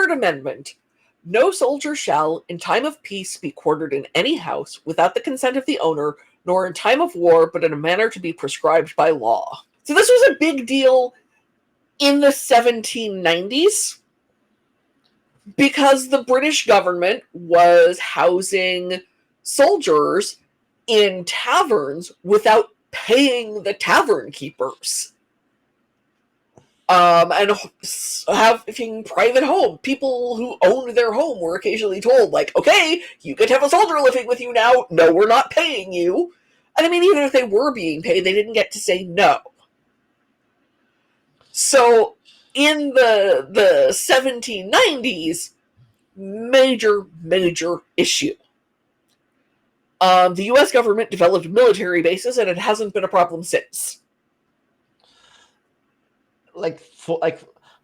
Third Amendment, no soldier shall, in time of peace, be quartered in any house without the consent of the owner, nor in time of war, but in a manner to be prescribed by law. So this was a big deal in the 1790s because the British government was housing soldiers in taverns without paying the tavern keepers. And having private home. People who owned their home were occasionally told, like, okay, you get to have a soldier living with you now. No, we're not paying you. And I mean, even if they were being paid, they didn't get to say no. So in the 1790s, major issue. The U.S. government developed military bases, and it hasn't been a problem since. Like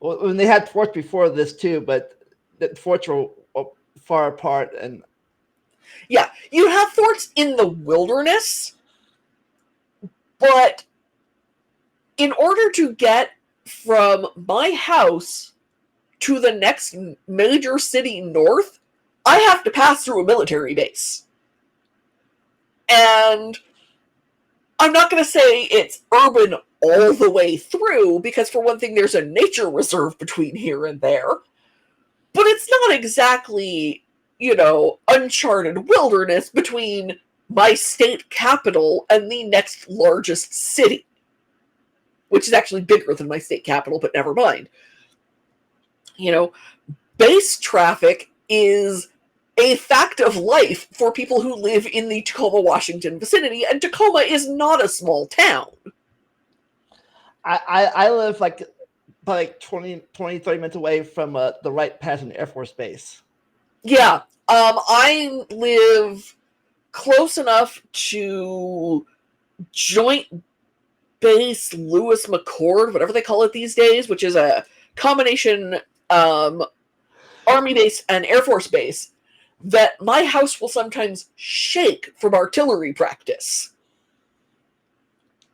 when they had forts before this too, but the forts were far apart. And yeah, you have forts in the wilderness, but in order to get from my house to the next major city north, I have to pass through a military base. And I'm not going to say it's urban all the way through, because for one thing, there's a nature reserve between here and there. But it's not exactly, uncharted wilderness between my state capital and the next largest city, which is actually bigger than my state capital, but never mind. Base traffic is a fact of life for people who live in the Tacoma, Washington vicinity, and Tacoma is not a small town. I live like 20, 30 minutes away from the Wright-Patterson Air Force Base. Yeah, I live close enough to Joint Base Lewis McChord, whatever they call it these days, which is a combination Army base and Air Force base, that my house will sometimes shake from artillery practice.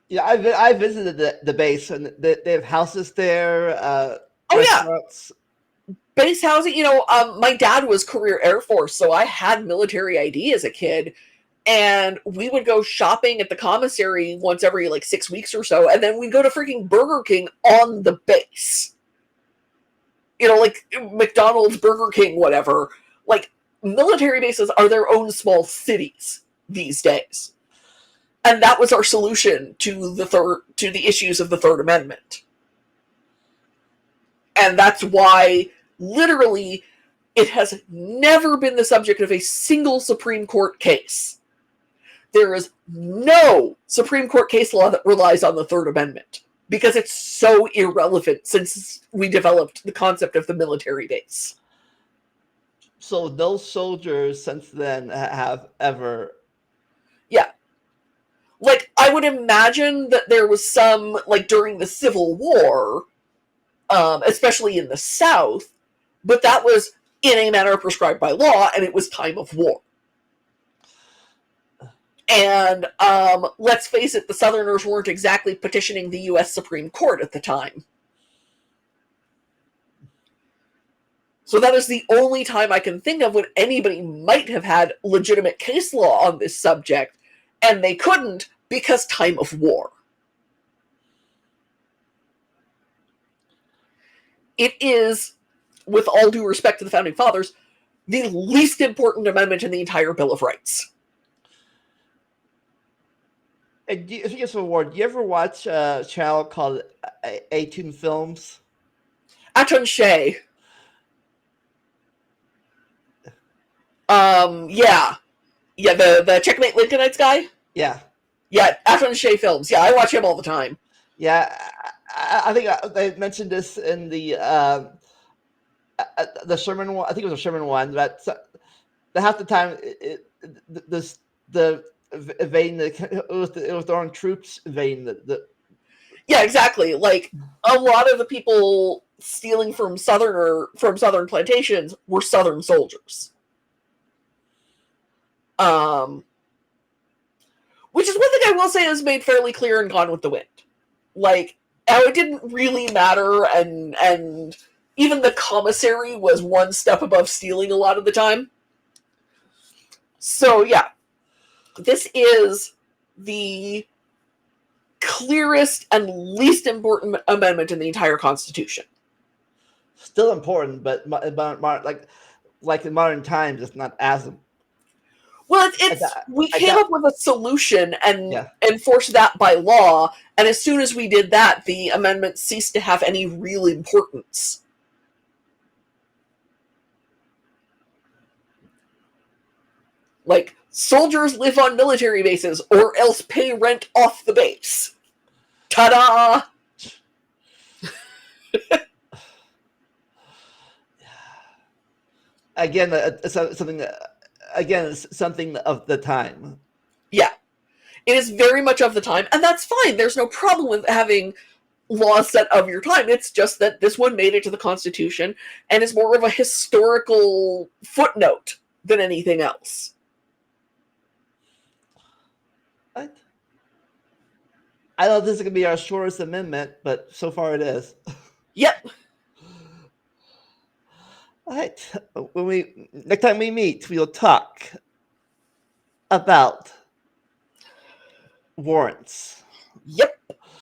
Yeah, I visited the base, and they have houses there. Restaurants. Yeah, base housing. My dad was career Air Force, so I had military ID as a kid, and we would go shopping at the commissary once every 6 weeks or so, and then we'd go to freaking Burger King on the base. Like McDonald's, Burger King, whatever. Military bases are their own small cities these days. And that was our solution to the issues of the Third Amendment. And that's why, literally, it has never been the subject of a single Supreme Court case. There is no Supreme Court case law that relies on the Third Amendment, because it's so irrelevant since we developed the concept of the military base. So those soldiers since then have ever... Yeah. I would imagine that there was some, during the Civil War, especially in the South, but that was in a manner prescribed by law, and it was time of war. And let's face it, the Southerners weren't exactly petitioning the U.S. Supreme Court at the time. So that is the only time I can think of when anybody might have had legitimate case law on this subject, and they couldn't because time of war. It is, with all due respect to the Founding Fathers, the least important amendment in the entire Bill of Rights. Speaking of award, do you ever watch a channel called A-Toon Films? Aton Shea. Yeah. Yeah, the Checkmate Lincolnites guy? Yeah. Yeah, Aton Shea Films. Yeah, I watch him all the time. Yeah, I think they mentioned this in the Sherman one. I think it was a Sherman one. But half the time, the invading it was their own troops invading the. Yeah, exactly. A lot of the people stealing from southern plantations were Southern soldiers. Which is one thing I will say is made fairly clear in Gone with the Wind. How it didn't really matter, and even the commissary was one step above stealing a lot of the time. So yeah, this is the clearest and least important amendment in the entire Constitution. Still important, but like in modern times, it's not as. Well, we came up with a solution and enforced that by law, and as soon as we did that, the amendment ceased to have any real importance. Like, soldiers live on military bases or else pay rent off the base. Ta-da! Again, it's something of the time. Yeah. It is very much of the time, and that's fine. There's no problem with having laws set of your time. It's just that this one made it to the Constitution and is more of a historical footnote than anything else. What? I know this is going to be our shortest amendment, but so far it is. Yep. All right. Next time we meet, we'll talk about warrants. Yep.